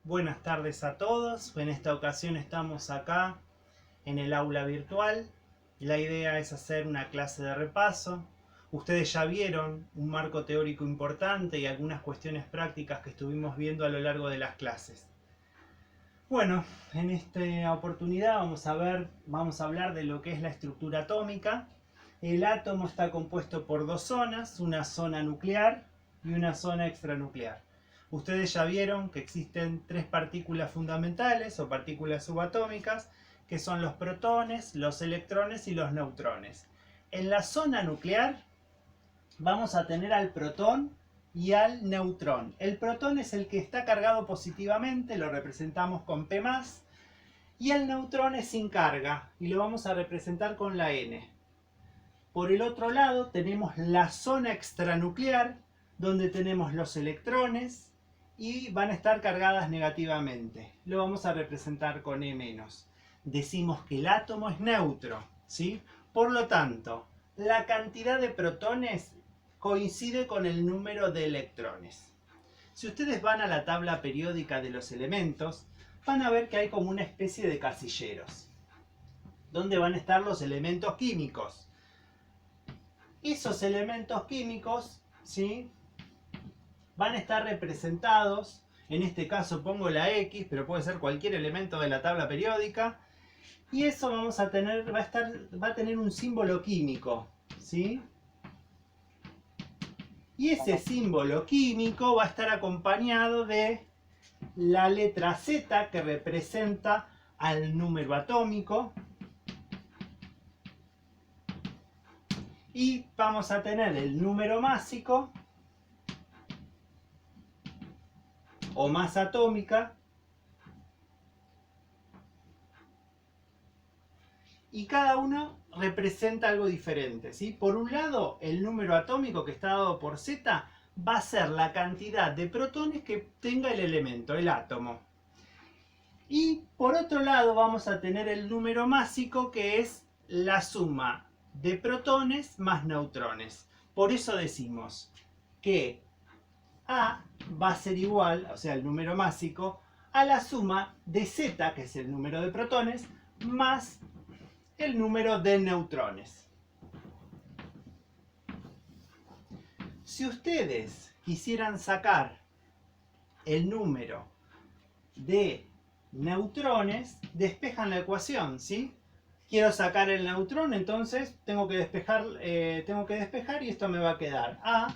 Buenas tardes a todos. En esta ocasión estamos acá en el aula virtual. La idea es hacer una clase de repaso. Ustedes ya vieron un marco teórico importante y algunas cuestiones prácticas que estuvimos viendo a lo largo de las clases. Bueno, en esta oportunidad vamos a hablar de lo que es la estructura atómica. El átomo está compuesto por dos zonas, una zona nuclear y una zona extranuclear. Ustedes ya vieron que existen tres partículas fundamentales o partículas subatómicas, que son los protones, los electrones y los neutrones. En la zona nuclear vamos a tener al protón y al neutrón. El protón es el que está cargado positivamente, lo representamos con P+, y el neutrón es sin carga, y lo vamos a representar con la N. Por el otro lado tenemos la zona extranuclear, donde tenemos los electrones, y van a estar cargadas negativamente. Lo vamos a representar con E-. Decimos que el átomo es neutro, ¿sí? Por lo tanto, la cantidad de protones coincide con el número de electrones. Si ustedes van a la tabla periódica de los elementos, van a ver que hay como una especie de casilleros, donde van a estar los elementos químicos. Esos elementos químicos, ¿sí?, van a estar representados, en este caso pongo la X, pero puede ser cualquier elemento de la tabla periódica, y eso vamos a tener, va a tener un símbolo químico, ¿sí? Y ese símbolo químico va a estar acompañado de la letra Z, que representa al número atómico, y vamos a tener el número másico o masa atómica, y cada uno representa algo diferente, ¿sí? Por un lado, el número atómico, que está dado por Z, va a ser la cantidad de protones que tenga el elemento, el átomo. Y por otro lado vamos a tener el número másico, que es la suma de protones más neutrones. Por eso decimos que A va a ser igual, o sea, el número másico, a la suma de Z, que es el número de protones, más el número de neutrones. Si ustedes quisieran sacar el número de neutrones, despejan la ecuación, ¿sí? Quiero sacar el neutrón, entonces tengo que despejar y esto me va a quedar A,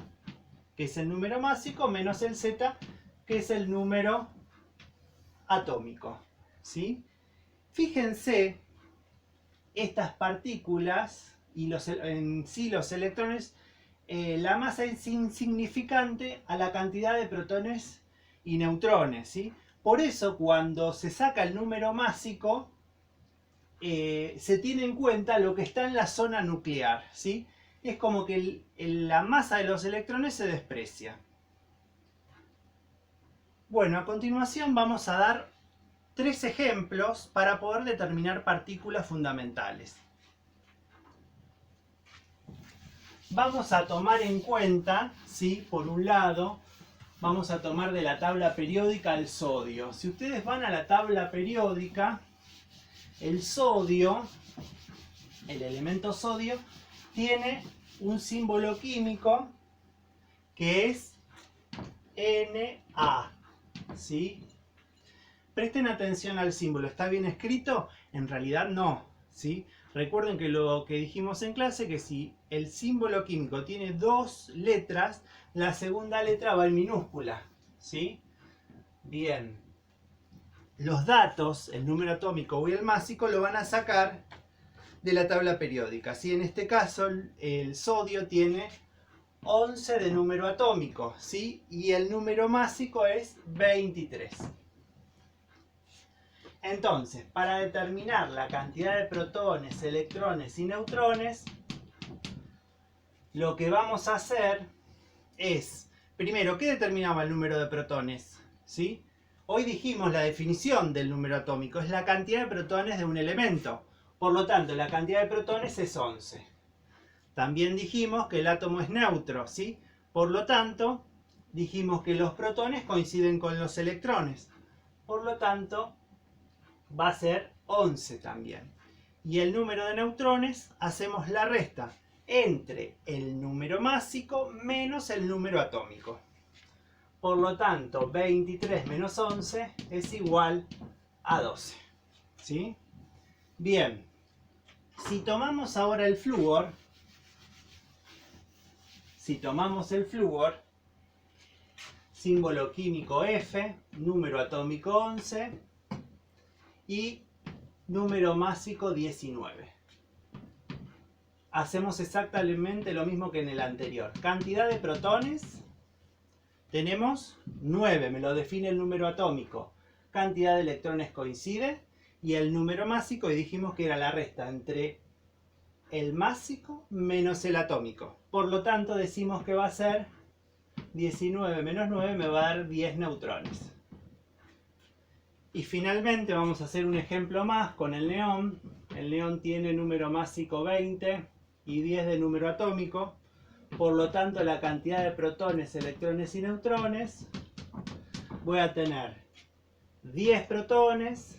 que es el número másico, menos el Z, que es el número atómico, ¿sí? Fíjense, estas partículas y en sí los electrones, la masa es insignificante a la cantidad de protones y neutrones, ¿sí? Por eso cuando se saca el número másico, se tiene en cuenta lo que está en la zona nuclear, ¿sí? Es como que la masa de los electrones se desprecia. Bueno, a continuación vamos a dar tres ejemplos para poder determinar partículas fundamentales. Vamos a tomar en cuenta, ¿sí?, por un lado, vamos a tomar de la tabla periódica el sodio. Si ustedes van a la tabla periódica, el sodio, el elemento sodio, tiene un símbolo químico que es Na, ¿sí? Presten atención al símbolo. ¿Está bien escrito? En realidad no, ¿sí? Recuerden que lo que dijimos en clase, que si el símbolo químico tiene dos letras, la segunda letra va en minúscula, ¿sí? Bien. Los datos, el número atómico y el másico, lo van a sacar de la tabla periódica, ¿sí? En este caso, el sodio tiene 11 de número atómico, ¿sí? Y el número másico es 23. Entonces, para determinar la cantidad de protones, electrones y neutrones, lo que vamos a hacer es, primero, ¿qué determinaba el número de protones? ¿Sí? Hoy dijimos la definición del número atómico, es la cantidad de protones de un elemento. Por lo tanto, la cantidad de protones es 11. También dijimos que el átomo es neutro, ¿sí? Por lo tanto, dijimos que los protones coinciden con los electrones. Por lo tanto, va a ser 11 también. Y el número de neutrones, hacemos la resta entre el número másico menos el número atómico. Por lo tanto, 23 menos 11 es igual a 12. ¿Sí? Bien. Si tomamos ahora el flúor, símbolo químico F, número atómico 11 y número másico 19. Hacemos exactamente lo mismo que en el anterior. Cantidad de protones, tenemos 9, me lo define el número atómico. Cantidad de electrones coincide y el número másico, y dijimos que era la resta entre el másico menos el atómico. Por lo tanto, decimos que va a ser 19 menos 9 me va a dar 10 neutrones. Y finalmente vamos a hacer un ejemplo más con el neón. El neón tiene número másico 20 y 10 de número atómico. Por lo tanto, la cantidad de protones, electrones y neutrones, voy a tener 10 protones,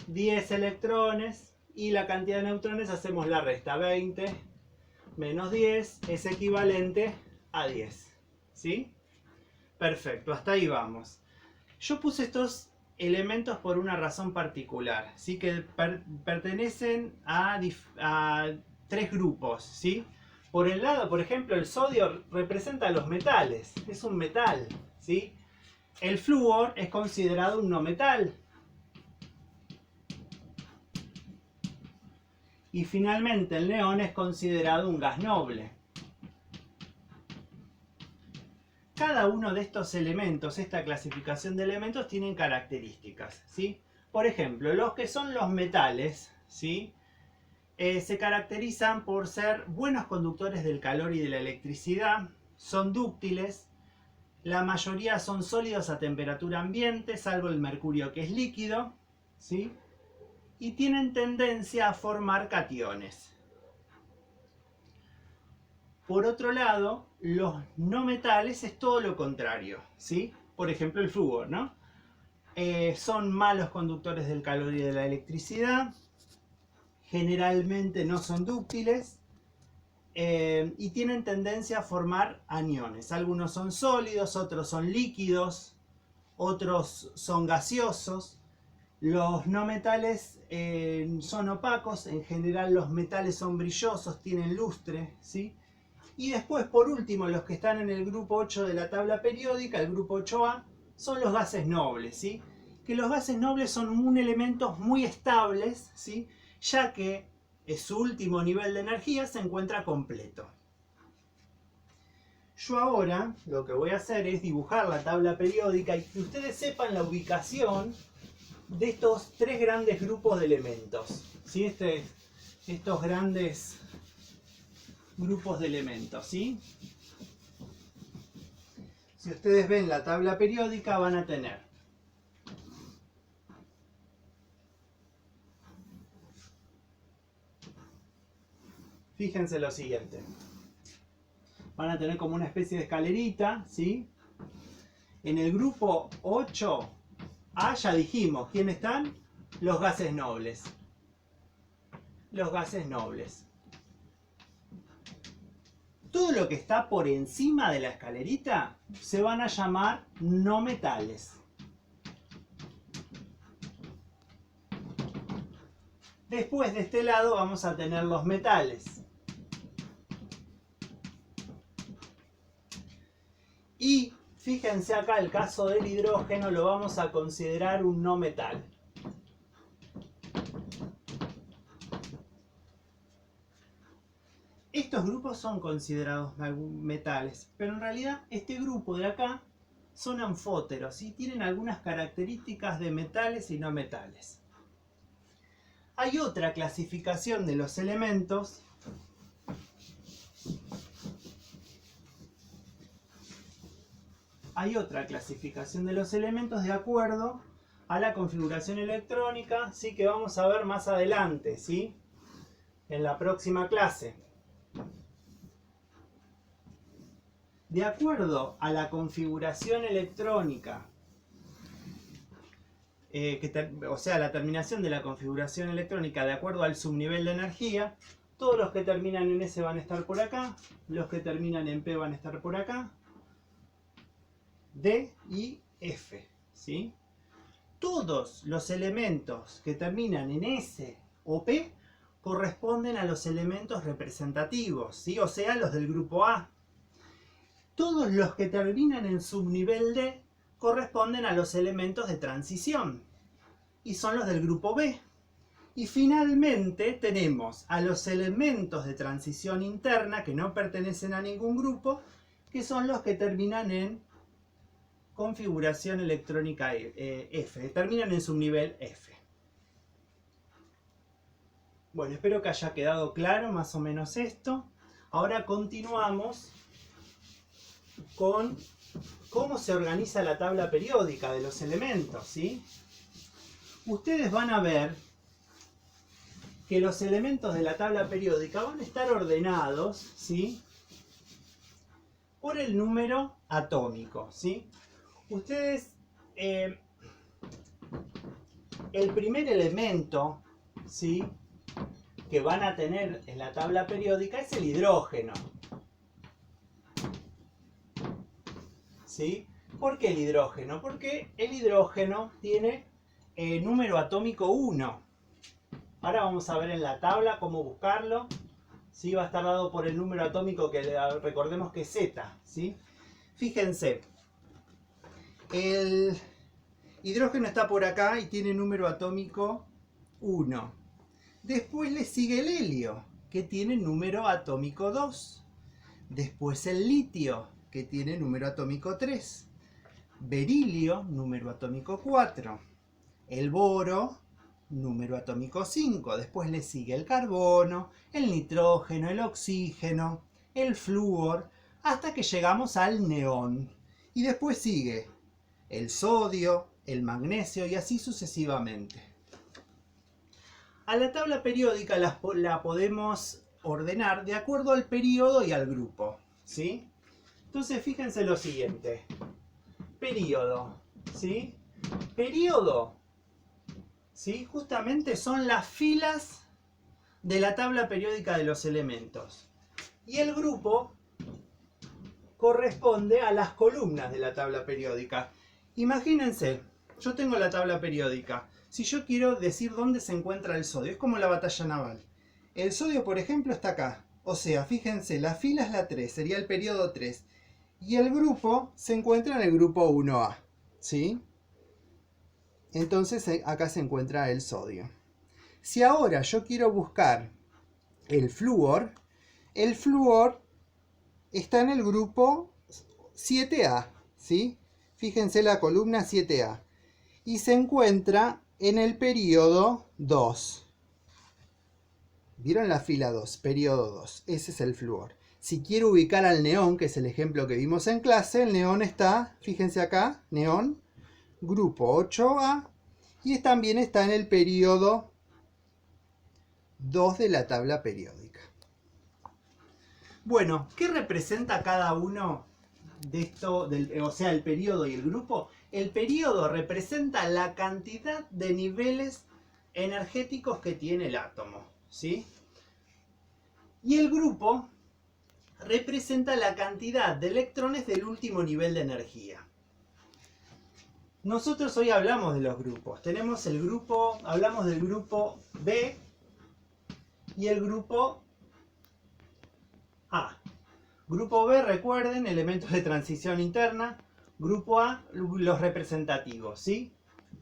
10 electrones y la cantidad de neutrones, hacemos la resta. 20 menos 10 es equivalente a 10. ¿Sí? Perfecto, hasta ahí vamos. Yo puse estos elementos por una razón particular, ¿sí? Que pertenecen a 3 grupos, ¿sí? Por el lado, por ejemplo, el sodio representa los metales, es un metal, ¿sí? El flúor es considerado un no metal. Y finalmente el neón es considerado un gas noble. Cada uno de estos elementos, esta clasificación de elementos, tienen características, ¿sí? Por ejemplo, los que son los metales, ¿sí? Se caracterizan por ser buenos conductores del calor y de la electricidad, son dúctiles, la mayoría son sólidos a temperatura ambiente, salvo el mercurio que es líquido, ¿sí? Y tienen tendencia a formar cationes. Por otro lado, los no metales es todo lo contrario, ¿sí? Por ejemplo, el flúor, ¿no? Son malos conductores del calor y de la electricidad, generalmente no son dúctiles y tienen tendencia a formar aniones. Algunos son sólidos, otros son líquidos, otros son gaseosos. Los no metales son opacos, en general los metales son brillosos, tienen lustre, ¿sí? Y después, por último, los que están en el grupo 8 de la tabla periódica, el grupo 8A, son los gases nobles, ¿sí? Que los gases nobles son elementos muy estables, ¿sí? Ya que su último nivel de energía se encuentra completo. Yo ahora lo que voy a hacer es dibujar la tabla periódica y que ustedes sepan la ubicación de estos 3 grandes grupos de elementos, ¿sí? Estos grandes grupos de elementos, ¿sí? Si ustedes ven la tabla periódica van a tener fíjense lo siguiente, van a tener como una especie de escalerita, ¿sí? En el grupo 8A ya dijimos, ¿quiénes están? Los gases nobles. Los gases nobles. Todo lo que está por encima de la escalerita se van a llamar no metales. Después de este lado vamos a tener los metales. Y fíjense acá, el caso del hidrógeno lo vamos a considerar un no metal. Estos grupos son considerados metales, pero en realidad este grupo de acá son anfóteros y tienen algunas características de metales y no metales. Hay otra clasificación de los elementos de acuerdo a la configuración electrónica, ¿sí? Que vamos a ver más adelante, ¿sí? En la próxima clase. De acuerdo a la configuración electrónica o sea, la terminación de la configuración electrónica de acuerdo al subnivel de energía. Todos los que terminan en S van a estar por acá, los que terminan en P van a estar por acá, D y F, ¿sí? Todos los elementos que terminan en S o P corresponden a los elementos representativos, ¿sí? O sea, los del grupo A. Todos los que terminan en subnivel D corresponden a los elementos de transición y son los del grupo B. Y finalmente tenemos a los elementos de transición interna que no pertenecen a ningún grupo, que son los que terminan en configuración electrónica F, terminan en subnivel F. Bueno, espero que haya quedado claro más o menos esto. Ahora continuamos con cómo se organiza la tabla periódica de los elementos, ¿sí? Ustedes van a ver que los elementos de la tabla periódica van a estar ordenados, ¿sí?, por el número atómico, ¿sí? Ustedes, el primer elemento, ¿sí?, que van a tener en la tabla periódica es el hidrógeno, ¿sí? ¿Por qué el hidrógeno? Porque el hidrógeno tiene número atómico 1. Ahora vamos a ver en la tabla cómo buscarlo. ¿Sí? Va a estar dado por el número atómico que recordemos que es Z, ¿sí? Fíjense, el hidrógeno está por acá y tiene número atómico 1. Después le sigue el helio, que tiene número atómico 2. Después el litio, que tiene número atómico 3. Berilio, número atómico 4. El boro, número atómico 5. Después le sigue el carbono, el nitrógeno, el oxígeno, el flúor, hasta que llegamos al neón. Y después sigue el sodio, el magnesio y así sucesivamente. A la tabla periódica la podemos ordenar de acuerdo al periodo y al grupo, ¿sí? Entonces fíjense lo siguiente. Periodo, ¿sí? Periodo, ¿sí?, justamente son las filas de la tabla periódica de los elementos. Y el grupo corresponde a las columnas de la tabla periódica. Imagínense, yo tengo la tabla periódica. Si yo quiero decir dónde se encuentra el sodio, es como la batalla naval. El sodio, por ejemplo, está acá. O sea, fíjense, la fila es la 3, sería el periodo 3. Y el grupo se encuentra en el grupo 1A, ¿sí? Entonces acá se encuentra el sodio. Si ahora yo quiero buscar el flúor está en el grupo 7A, ¿sí? Fíjense la columna 7A. Y se encuentra en el periodo 2. ¿Vieron la fila 2? Periodo 2. Ese es el flúor. Si quiero ubicar al neón, que es el ejemplo que vimos en clase, el neón está, fíjense acá, neón, grupo 8A, y también está en el periodo 2 de la tabla periódica. Bueno, ¿qué representa cada uno de esto, o sea, el periodo y el grupo? El periodo representa la cantidad de niveles energéticos que tiene el átomo, ¿sí? Y el grupo representa la cantidad de electrones del último nivel de energía. Nosotros hoy hablamos de los grupos. Tenemos el grupo, hablamos del grupo B y el grupo A. Grupo B, recuerden, elementos de transición interna. Grupo A, los representativos, ¿sí?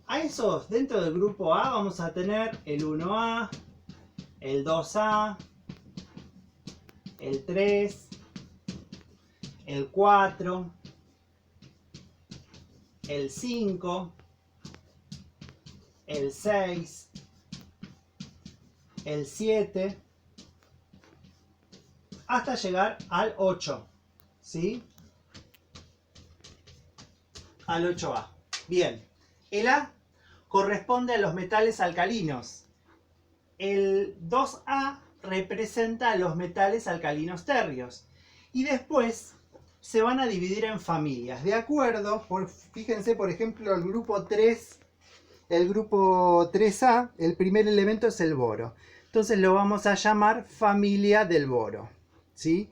A esos, dentro del grupo A, vamos a tener el 1A, el 2A, el 3, el 4, el 5, el 6, el 7, hasta llegar al 8, ¿sí? Al 8A. Bien, el A corresponde a los metales alcalinos. El 2A representa a los metales alcalinos tercios. Y después se van a dividir en familias. De acuerdo, fíjense por ejemplo el grupo 3. el grupo 3A, el primer elemento es el boro. Entonces lo vamos a llamar familia del boro, ¿sí?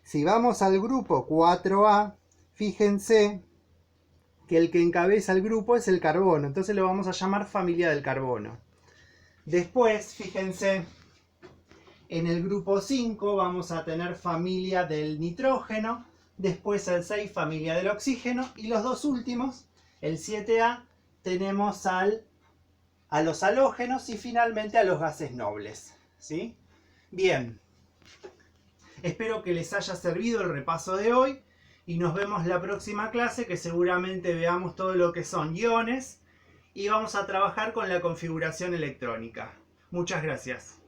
Si vamos al grupo 4A, fíjense que el que encabeza el grupo es el carbono. Entonces lo vamos a llamar familia del carbono. Después, fíjense, en el grupo 5 vamos a tener familia del nitrógeno. Después el 6, familia del oxígeno. Y los dos últimos, el 7A, tenemos a los halógenos y finalmente a los gases nobles, ¿sí? Bien, espero que les haya servido el repaso de hoy y nos vemos la próxima clase, que seguramente veamos todo lo que son iones y vamos a trabajar con la configuración electrónica. Muchas gracias.